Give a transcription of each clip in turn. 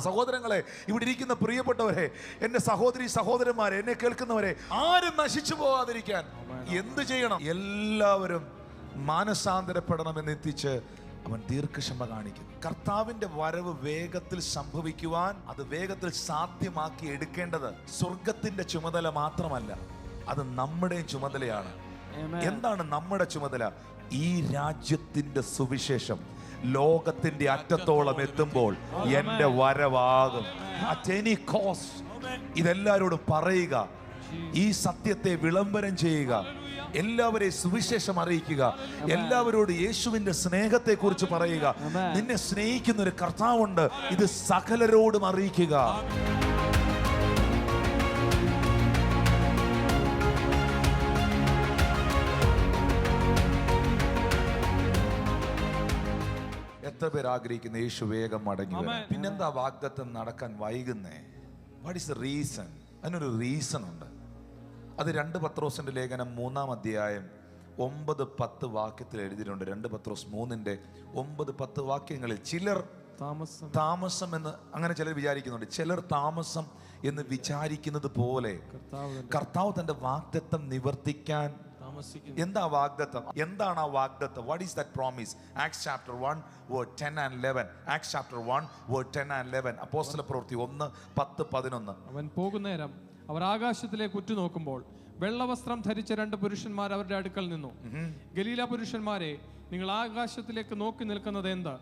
സഹോദരങ്ങളെ, ഇവിടെ ഇരിക്കുന്ന പ്രിയപ്പെട്ടവരെ, എന്റെ സഹോദരി സഹോദരന്മാരെ, എന്നെ കേൾക്കുന്നവരെ, ആരും നശിച്ചു പോകാതിരിക്കാൻ എന്ത് ചെയ്യണം? എല്ലാവരും മാനസാന്തരപ്പെടണമെന്ന് എത്തിച്ച് അവൻ ദീർഘക്ഷമ കാണിക്കുന്നു. കർത്താവിന്റെ വരവ് വേഗത്തിൽ സംഭവിക്കുവാൻ, അത് വേഗത്തിൽ സാധ്യമാക്കി എടുക്കേണ്ടത് സ്വർഗത്തിന്റെ ചുമതല മാത്രമല്ല, അത് നമ്മുടെയും ചുമതലയാണ്. എന്താണ് നമ്മുടെ ചുമതല? ഈ രാജ്യത്തിന്റെ സുവിശേഷം ലോകത്തിന്റെ അറ്റത്തോളം എത്തുമ്പോൾ എന്റെ വരവാകും. അറ്റ് എനി കോസ്റ്റ് ഇതെല്ലാവരോടും പറയുക, ഈ സത്യത്തെ വിളംബരം ചെയ്യുക, എല്ലാവരെയും സുവിശേഷം അറിയിക്കുക, എല്ലാവരോടും യേശുവിന്റെ സ്നേഹത്തെ കുറിച്ച് പറയുക. നിന്നെ സ്നേഹിക്കുന്ന ഒരു കർത്താവുണ്ട്, ഇത് സകലരോടും അറിയിക്കുക. എത്ര പേർ ആഗ്രഹിക്കുന്ന യേശു വേഗം മടങ്ങി വരാൻ? പിന്നെന്താ വാഗ്ദത്തം നടക്കാൻ വൈകുന്നേ? What is the reason? അതിനൊരു റീസൺ ഉണ്ട്. അത് 2 പത്രോസിന്റെ ലേഖനം 3-ാം അധ്യായം 9-10 വാക്യത്തിൽ എഴുതിയിട്ടുണ്ട്. 2 പത്രോസ് 3-9-10 വാക്യങ്ങളിൽ ചിലർ താമസം എന്ന് അങ്ങനെ ചിലർ വിചാരിക്കുന്നുണ്ട്. ചിലർ താമസം എന്ന് വിചാരിക്കുന്നത് പോലെ കർത്താവ് തന്റെ വാഗ്ദത്തം നിവർത്തിക്കാൻ. എന്താ വാഗ്ദത്തം? എന്താണ് ആ വാഗ്ദത്തം? What is that promise? Acts chapter 1 word 10 and 11. Acts chapter 1 word 10 and 11. അപ്പോസ്തല പ്രവൃത്തി 1:10-11. അവൻ പോകുന്നേരം അവർ ആകാശത്തിലേക്ക് ഉറ്റുനോക്കുമ്പോൾ വെള്ളവസ്ത്രം ധരിച്ച 2 പുരുഷന്മാർ അവരുടെ അടുക്കൽ നിന്നു. ഗലീല പുരുഷന്മാരെ, നിങ്ങൾ ആകാശത്തിലേക്ക് നോക്കി നിൽക്കുന്നത് എന്ത്?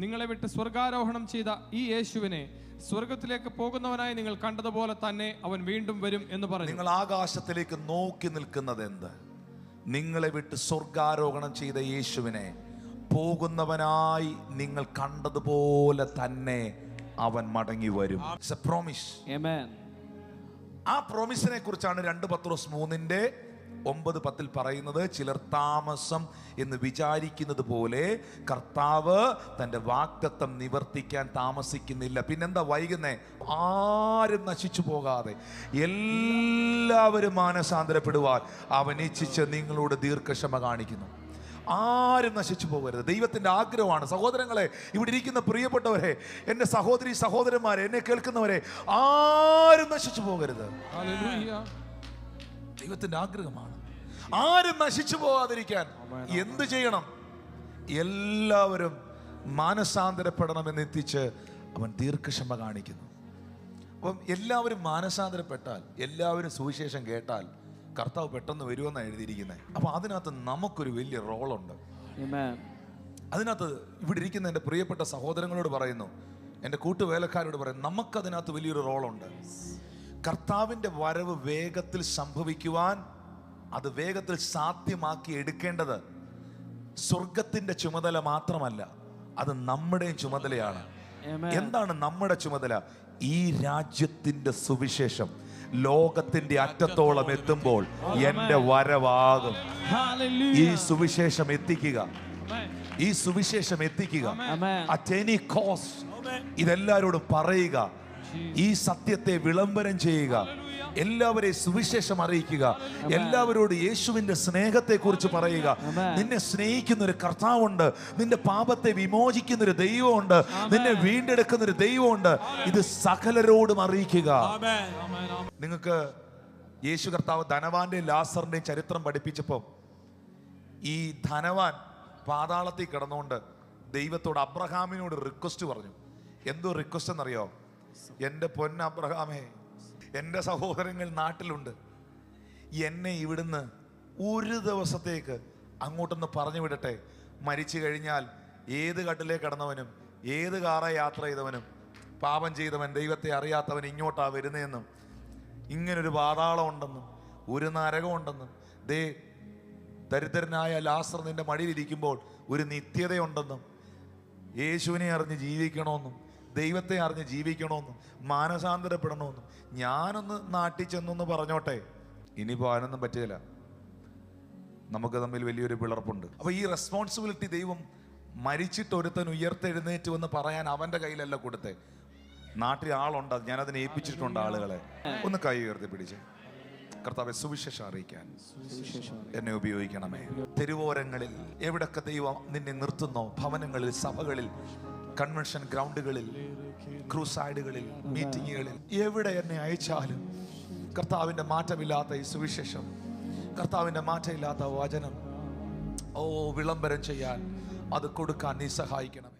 നിങ്ങളെ വിട്ട് സ്വർഗാരോഹണം ചെയ്ത ഈ യേശുവിനെ സ്വർഗത്തിലേക്ക് പോകുന്നവനായി നിങ്ങൾ കണ്ടതുപോലെ തന്നെ അവൻ വീണ്ടും വരും എന്ന് പറഞ്ഞു. നിങ്ങൾ ആകാശത്തിലേക്ക് നോക്കി നിൽക്കുന്നത് എന്ത്? നിങ്ങളെ വിട്ട് സ്വർഗാരോഹണം ചെയ്ത യേശുവിനെ പോകുന്നവനായി നിങ്ങൾ കണ്ടതുപോലെ തന്നെ അവൻ മടങ്ങി വരും. It's a promise. Amen. ആ പ്രോമിസിനെ കുറിച്ചാണ് 2 പത്രോസ് 3:9-10 പറയുന്നത്. ചിലർ താമസം എന്ന് വിചാരിക്കുന്നത് പോലെ കർത്താവ് തന്റെ വാഗ്ദത്തം നിവർത്തിക്കാൻ താമസിക്കുന്നില്ല. പിന്നെന്താ വൈകുന്നേ? ആരും നശിച്ചു പോകാതെ എല്ലാവരും മാനസാന്തരപ്പെടുവാൻ അവൻ ഇച്ഛിച്ച് നിങ്ങളോട് ദീർഘക്ഷമ കാണിക്കുന്നു. ആരും നശിച്ചു പോകരുത്. ദൈവത്തിന്റെ ആഗ്രഹമാണ്. സഹോദരങ്ങളെ, ഇവിടെ ഇരിക്കുന്ന പ്രിയപ്പെട്ടവരെ, എന്റെ സഹോദരി സഹോദരന്മാരെ, എന്നെ കേൾക്കുന്നവരെ, ആരും നശിച്ചു പോകരുത്. ദൈവത്തിന്റെ ആഗ്രഹമാണ്. ആരും നശിച്ചു പോകാതിരിക്കാൻ എന്ത് ചെയ്യണം? എല്ലാവരും മാനസാന്തരപ്പെടണമെന്ന് എത്തിച്ച് അവൻ ദീർഘക്ഷമ കാണിക്കുന്നു. അപ്പം എല്ലാവരും മാനസാന്തരപ്പെട്ടാൽ, എല്ലാവരും സുവിശേഷം കേട്ടാൽ കർത്താവ് പെട്ടെന്ന് വരുമെന്നാണ് എഴുതിയിരിക്കുന്നത്. അപ്പൊ അതിനകത്ത് നമുക്കൊരു വലിയ റോളുണ്ട്. അതിനകത്ത് ഇവിടെ ഇരിക്കുന്ന എൻ്റെ പ്രിയപ്പെട്ട സഹോദരങ്ങളോട് പറയുന്നു, എൻ്റെ കൂട്ടുവേലക്കാരോട് പറയുന്നു, നമുക്കതിനകത്ത് വലിയൊരു റോളുണ്ട്. കർത്താവിൻ്റെ വരവ് വേഗത്തിൽ സംഭവിക്കുവാൻ, അത് വേഗത്തിൽ സാധ്യമാക്കി എടുക്കേണ്ടത് സ്വർഗത്തിൻ്റെ ചുമതല മാത്രമല്ല, അത് നമ്മുടെയും ചുമതലയാണ്. എന്താണ് നമ്മുടെ ചുമതല? ഈ രാജ്യത്തിൻ്റെ സുവിശേഷം ലോകത്തിന്റെ അറ്റത്തോളം എത്തുമ്പോൾ എന്റെ വരവാകും. ഈ സുവിശേഷം എത്തിക്കുക, ഈ സുവിശേഷം എത്തിക്കുക. അറ്റ് എനി കോസ്റ്റ് ഇതെല്ലാവരോടും പറയുക, ഈ സത്യത്തെ വിളംബരം ചെയ്യുക, എല്ലാവരെയും സുവിശേഷം അറിയിക്കുക, എല്ലാവരോടും യേശുവിന്റെ സ്നേഹത്തെ കുറിച്ച് പറയുക. നിന്നെ സ്നേഹിക്കുന്ന ഒരു കർത്താവുണ്ട്, നിന്റെ പാപത്തെ വിമോചിക്കുന്ന ഒരു ദൈവമുണ്ട്, നിന്നെ വീണ്ടെടുക്കുന്ന ഒരു ദൈവമുണ്ട്. ഇത് സകലരോടും അറിയിക്കുക. നിങ്ങൾക്ക് യേശു കർത്താവ് ധനവാന്റെയും ലാസറിന്റെയും ചരിത്രം പഠിപ്പിച്ചപ്പോൾ, ഈ ധനവാൻ പാതാളത്തിൽ കിടന്നുകൊണ്ട് ദൈവത്തോട്, അബ്രഹാമിനോട് റിക്വസ്റ്റ് പറഞ്ഞു. എന്തോ റിക്വസ്റ്റ് എന്നറിയോ? എൻ്റെ പൊന്ന അബ്രഹാമേ, എൻ്റെ സഹോദരങ്ങൾ നാട്ടിലുണ്ട്, എന്നെ ഇവിടുന്ന് ഒരു ദിവസത്തേക്ക് അങ്ങോട്ടൊന്ന് പറഞ്ഞു വിടട്ടെ. മരിച്ചു കഴിഞ്ഞാൽ ഏത് കട്ടിലേക്ക് കിടന്നവനും, ഏത് കാറെ യാത്ര ചെയ്തവനും, പാപം ചെയ്തവൻ, ദൈവത്തെ അറിയാത്തവൻ ഇങ്ങോട്ടാ വരുന്നതെന്നും, ഇങ്ങനൊരു പാതാളം ഉണ്ടെന്നും ഒരു നരകം ഉണ്ടെന്നും, ദേ ദരിദ്രനായ ലാസർ നിന്റെ മടിയിലിരിക്കുമ്പോൾ ഒരു നിത്യതയുണ്ടെന്നും, യേശുവിനെ അറിഞ്ഞ് ജീവിക്കണമെന്നും, ദൈവത്തെ അറിഞ്ഞ് ജീവിക്കണമെന്നും, മാനസാന്തരപ്പെടണമെന്നും, ഞാനൊന്ന് നാട്ടിൽ ചെന്നൊന്ന് പറഞ്ഞോട്ടെ. ഇനിയിപ്പോൾ അതിനൊന്നും പറ്റില്ല. നമുക്ക് തമ്മിൽ വലിയൊരു പിളർപ്പുണ്ട്. അപ്പോൾ ഈ റെസ്പോൺസിബിലിറ്റി ദൈവം മരിച്ചിട്ട് ഒരുത്തൻ ഉയർത്തെഴുന്നേറ്റ് എന്ന് പറയാൻ അവൻ്റെ കയ്യിലല്ല കൊടുത്തേ. നാട്ടിൽ ആളുണ്ട്, ഞാനതിനെ ഏൽപ്പിച്ചിട്ടുണ്ട് ആളുകളെ. ഒന്ന് കൈ ഉയർത്തി പിടിച്ച്, കർത്താവെ സുവിശേഷം അറിയിക്കാൻ എന്നെ ഉപയോഗിക്കണമേ. തെരുവോരങ്ങളിൽ എവിടൊക്കെ ദൈവം നിന്നെ നിർത്തുന്നോ, ഭവനങ്ങളിൽ, സഭകളിൽ, കൺവെൻഷൻ ഗ്രൗണ്ടുകളിൽ, ക്രൂസൈഡുകളിൽ, മീറ്റിങ്ങുകളിൽ, എവിടെ എന്നെ അയച്ചാലും കർത്താവിൻ്റെ മാറ്റമില്ലാത്ത ഈ സുവിശേഷം, കർത്താവിൻ്റെ മാറ്റമില്ലാത്ത വചനം വിളംബരം ചെയ്യാൻ, അത് കൊടുക്കാൻ നീ സഹായിക്കണം.